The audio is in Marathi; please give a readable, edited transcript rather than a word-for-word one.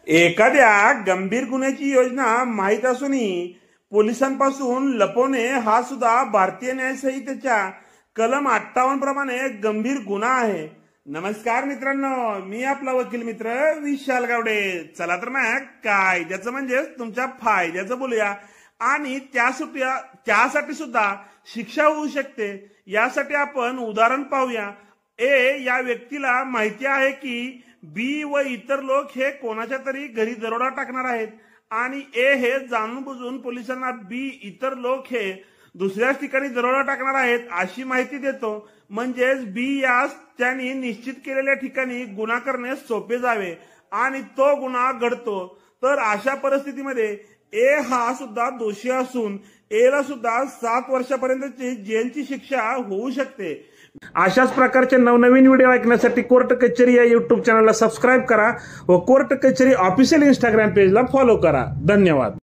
एखाद्या गंभीर गुन्ह्याची योजना माहीत असूनही पोलिसांपासून लपवणे हा सुद्धा भारतीय न्याय संहितेच्या कलम 58 प्रमाणे गंभीर गुन्हा आहे। नमस्कार मित्रांनो, मी आपला वकील मित्र विशाल गावडे। चला तर मग कायद्याचं म्हणजे तुमच्या फायद्याचं बोलूया आणि त्यासाठी सुद्धा शिक्षा होऊ शकते यासाठी आपण उदाहरण पाहूया। या व्यक्तीला माहिती आहे की बी व इतर लोक हे कोणाच्या तरी घरी दरोडा टाकणार आहेत आणि हे जाणून बुजून पोलिसांना बी इतर लोक हे दुसऱ्याच ठिकाणी दरोडा टाकणार आहेत अशी माहिती देतो, म्हणजेच बी यास त्यांनी निश्चित केलेल्या ठिकाणी गुन्हा करणे सोपे जावे आणि तो गुन्हा घडतो। तर अशा परिस्थितीमध्ये हा सुद्धा दोषी असून ला सुद्धा 7 वर्षापर्यंतची जेलची शिक्षा होऊ शकते। अशाच प्रकारचे नवनवीन व्हिडिओ ऐकण्यासाठी कोर्ट कचेरी या YouTube चॅनलला सबस्क्राइब करा व कोर्ट कचेरी ऑफिशियल इंस्टाग्राम पेजला फॉलो करा। धन्यवाद।